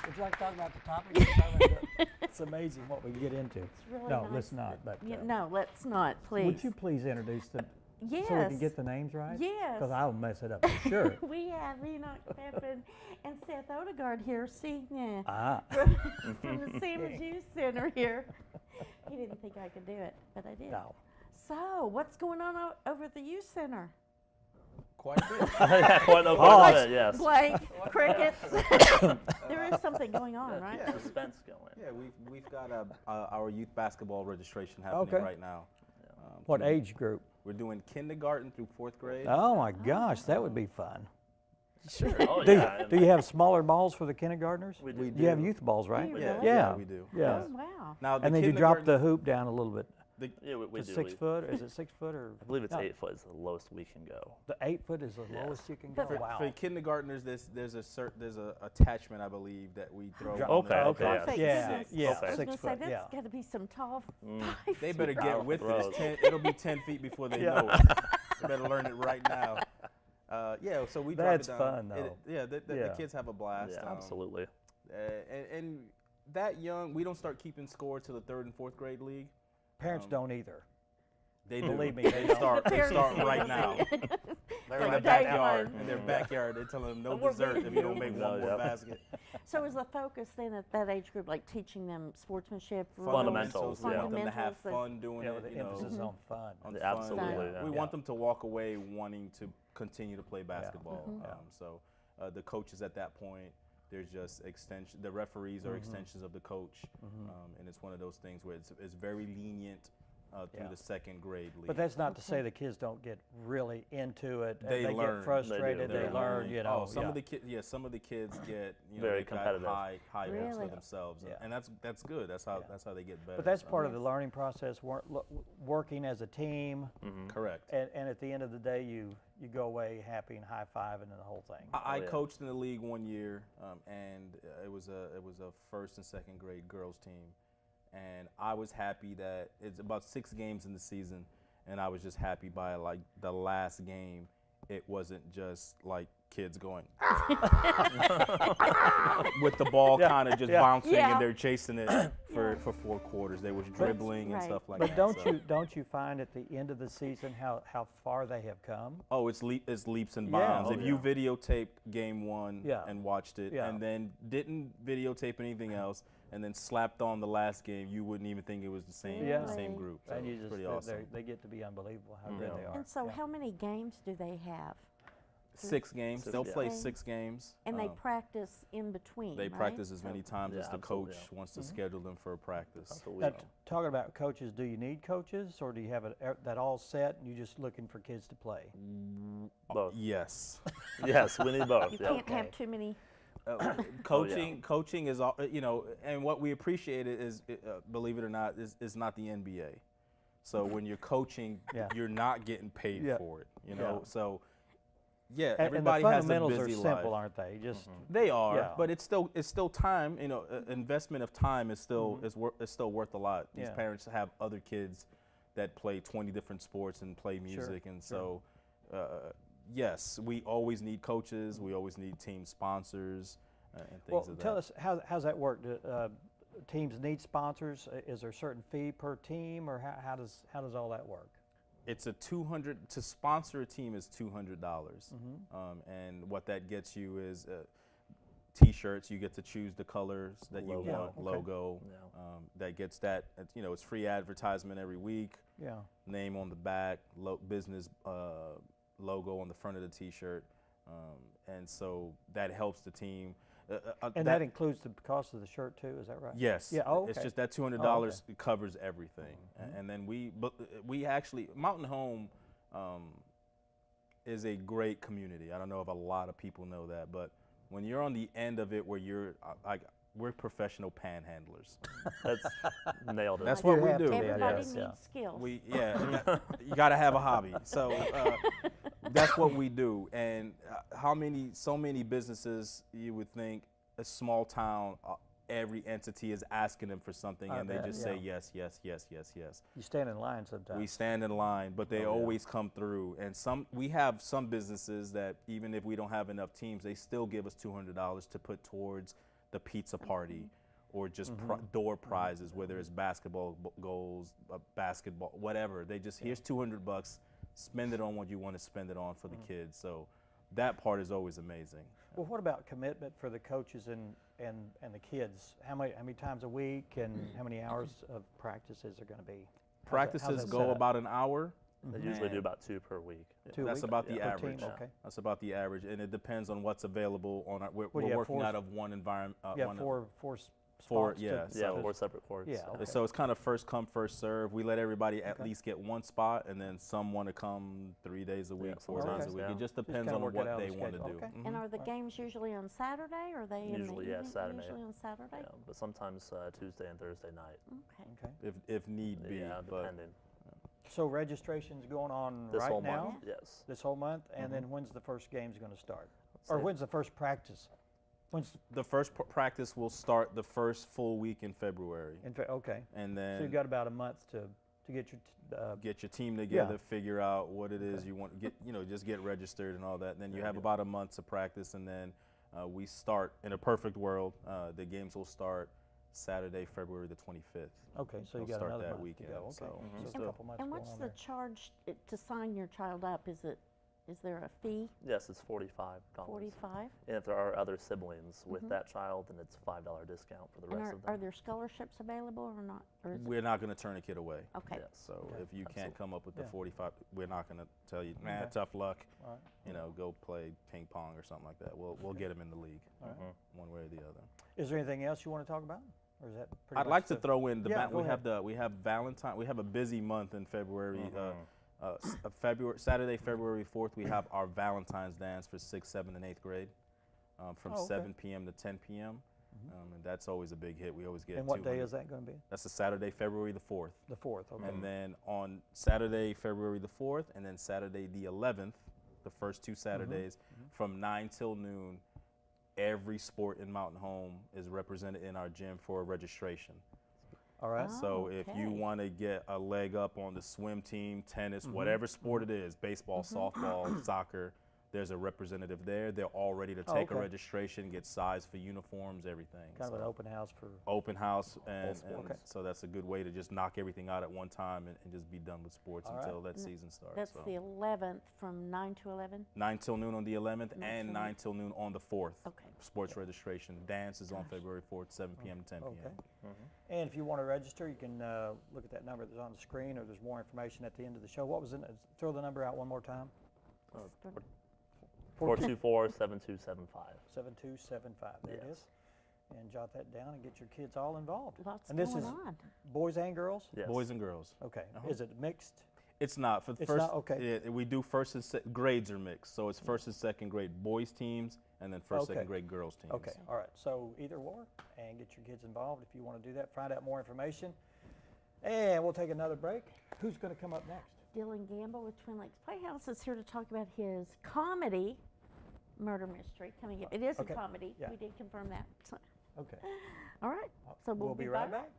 Would you like to talk about the topic? It's amazing what we get into. It's really No, nice let's not. But no, let's not, please. would you please introduce them Yes. so we can get the names right? Yes. Because I'll mess it up for sure. We have Enoch Pepin and Seth Odegard here singing Ah. from the Sammons Youth Center here. He didn't think I could do it, but I did. No. So, what's going on over at the Youth Center? Quite a bit. Quite a bit, yes. Blank, crickets. There is something going on, right? Yeah. Suspense going. Yeah, we've got our youth basketball registration happening right now. What age group? We're doing kindergarten through 4th grade. Oh my gosh, that would be fun. Sure. Oh, Do, yeah. do you have smaller balls for the kindergartners? We do. You have youth balls, right? Do you Yeah, really? Yeah. we do. Yeah. Oh, wow. Now the And then you drop kindergarten- the hoop down a little bit. Yeah, we To do. 6 foot? Is it 6 foot or? I believe it's no, 8 foot is the lowest we can go. The 8 foot is the Yes. lowest you can go. For- Wow. For kindergartners, there's a attachment I believe that we throw. Drop- on Okay, the- okay, Oh, thank Yeah, goodness. yeah, Okay. I was 6 gonna say, foot, that's yeah. got to be some tall 5 They better feet. get with it. Gross. It'll be 10 feet before they Yeah. know it. They better learn it right now. Yeah, so we drop That's it down. fun, though. The Yeah. kids have a blast. Yeah, absolutely. And that young, we don't start keeping score till the 3rd and 4th grade league. Parents don't either. They do. Believe me, They they don't. start. The They parents start do right don't now. think. They're Like in their day backyard. one. In their backyard, they're telling them no We're dessert if you don't make No, one more yeah. basket. So is the focus then at that age group like teaching them sportsmanship, Fundamentals, We yeah. want them to have fundamentals of- fun doing Yeah, it. with the you know, emphasis on fun. on Yeah, fun. absolutely, Yeah. yeah. We Yeah. want them to walk away wanting to continue to play basketball. Yeah. So the coaches at that point, there's just extension. The referees are extensions of the coach, and it's one of those things where it's very lenient through Yeah. the 2nd grade league. But that's not to say the kids don't get really into it. They and learn. get frustrated. They do. They learn, you know. some yeah. of the kids, some of the kids get Very they've got competitive. high hopes Really? for themselves, Yeah. and that's good. That's how they get better. But that's So- part of the Yes. learning process, working as a team, correct. and at the end of the day, you go away happy and high-fiving and the whole thing. I yeah. coached in the league 1 year, and it was a 1st and 2nd grade girls team, and I was happy that it's about 6 games in the season, and I was just happy by like the last game, it wasn't just like kids going with the ball kind of just bouncing Yeah. and they're chasing it for 4 quarters. They was dribbling and Right. stuff like But that. don't you find at the end of the season how far they have come? Oh, it's leaps and Yeah. bounds. Oh, if you videotaped game 1 Yeah. and watched it, Yeah. and then didn't videotape anything else, and then slapped on the last game, you wouldn't even think it was the same Yeah. the same group. So And you it's just pretty awesome. they get to be unbelievable how good they are. And so Yeah. how many games do they have? 6 games. They'll yeah. play Okay. 6 games. And they practice in between, They right? practice as many times Yeah, as the absolutely, coach yeah. wants to schedule them for a practice. Absolutely. Now, talking about coaches, do you need coaches, or do you have that all set and you're just looking for kids to play? Both. Yes. Yes, we need both. You Yeah. can't have too many. Coaching is all, and what we appreciate it is, believe it or not, is not the NBA. So when you're coaching, Yeah. you're not getting paid Yeah. for it. Yeah. So yeah, And everybody the has a fundamentals are busy simple, life. aren't they? Just They are, Yeah. but it's still time. Investment of time is still is still worth a lot. These Yeah. parents have other kids that play 20 different sports and play music, and so yes, we always need coaches. We always need team sponsors and things well, of that. tell us how's that work? Do, teams need sponsors. Is there a certain fee per team, or how does all that work? It's a $200 to sponsor a team is $200, and what that gets you is T-shirts. You get to choose the colors that you Logo. want. Okay. Logo. Yeah. That gets that. It's free advertisement every week. Yeah. Name on the back, business logo on the front of the T-shirt, and so that helps the team. And that includes the cost of the shirt too. Is that right? Yes. Yeah. Oh, It's okay. just that $200 covers everything, and then we actually Mountain Home is a great community. I don't know if a lot of people know that, but when you're on the end of it, where you're we're professional panhandlers. That's nailed it. That's You what we have to do. be, Everybody yes, needs yeah. skills. You got to have a hobby. So that's what we do. And so many businesses, you would think a small town, every entity is asking them for something, I and they bet, just say yes, yes, yes, yes, yes. You stand in line sometimes. We stand in line, but they Oh, yeah. always come through. And we have some businesses that even if we don't have enough teams, they still give us $200 to put towards the pizza party or just door prizes, whether it's basketball goals, basketball, whatever. They just, here's $200, spend it on what you want to spend it on for the kids. So that part is always amazing. Well, what about commitment for the coaches and the kids? How many times a week and how many hours of practice is there going to be? Practices go about an hour. They usually do about 2 per week. Two a That's week? about the Per average. team? Okay. That's about the average, and it depends on what's available on our. We're What do you have, working four- out of one environment. Yeah, four spots. yeah, to- So- 4 separate courts. Yeah, okay. So it's kind of first come, first serve. We let everybody at least get one spot, and then some want to come 3 days a week, Yeah, 4 days sometimes, a week. yeah. It just Just depends kinda on work it what out of they the want to schedule. do. Okay. And are the games usually on Saturday, or are they in the Usually, yeah, evening? Saturday. Usually on Saturday? Yeah, but sometimes Tuesday and Thursday night. Okay. Okay. If need be. Yeah, but depending. So registration's going on This right whole now? month, yes. This whole month? And then when's the first game's going to start? Say- Or when's the first practice? When's the first practice will start the first full week in February, okay. and So then you've got about a month to get your get your team together, figure out what it is you want to get, just get registered and all that. Then you have about a month to practice, and then we start, in a perfect world, the games will start Saturday, February the 25th. okay. So you They'll got start another that month weekend, to go. Okay. so Just still- a couple months And going what's on the there. charge to sign your child up? Is there a fee? Yes, it's $45. 45. And if there are other siblings with that child, then it's $5 discount for the And rest of them. are there scholarships available or not? Or is it- We're not going to turn a kid away. okay. Yes. So Okay. if you can't come up with the Yeah. 45, we're not going to tell you, Okay. tough luck. All right. Go play ping pong or something like that. We'll get them in the league, All right. one way or the other. Is there anything else you want to talk about? Or is that pretty I'd much like to the- throw in the Yeah, go ahead. we have Valentine. We have a busy month in February. Saturday, February 4th, we have our Valentine's dance for 6th, 7th, and 8th grade, from Oh, okay. 7 p.m. to 10 p.m. And that's always a big hit. We always get. And what day 200. is that going to be? That's a Saturday, February the 4th. The 4th. Okay. And then on Saturday, February the 4th, and then Saturday the 11th, the first 2 Saturdays, from 9 till noon, every sport in Mountain Home is represented in our gym for registration. All right. So if you okay. want to get a leg up on the swim team, tennis, whatever sport it is, baseball, softball, soccer, there's a representative there. They're all ready to take a okay. registration, get size for uniforms, everything. Kind of So an open house for. open house, and Okay. so that's a good way to just knock everything out at one time and just be done with sports All right. until that season starts. That's so. the 11th from 9 to 11? 9 till noon on the 11th 9 and till 9 till noon on the 4th. Okay. Sports registration. Dance is on February 4th, 7 p.m. to 10 p.m. Okay. And if you want to register, you can look at that number that's on the screen, or there's more information at the end of the show. What was it? Throw the number out one more time. 424-7275. 7275. There it Yes. is. And jot that down and get your kids all involved. Lots And this going is on. boys and girls? Yes. Boys and girls. Okay. Is it mixed? It's not for the It's first. not? Okay. Yeah, we do first and grades are mixed, so it's first and second grade boys teams, and then first Okay. second grade girls teams. Okay. All right. So either or, and get your kids involved if you want to do that. Find out more information. And we'll take another break. Who's going to come up next? Dylan Gamble with Twin Lakes Playhouse is here to talk about his comedy murder mystery coming up. It is Okay. a comedy. Yeah. We did confirm that. So, Okay. all right. So we'll be right back.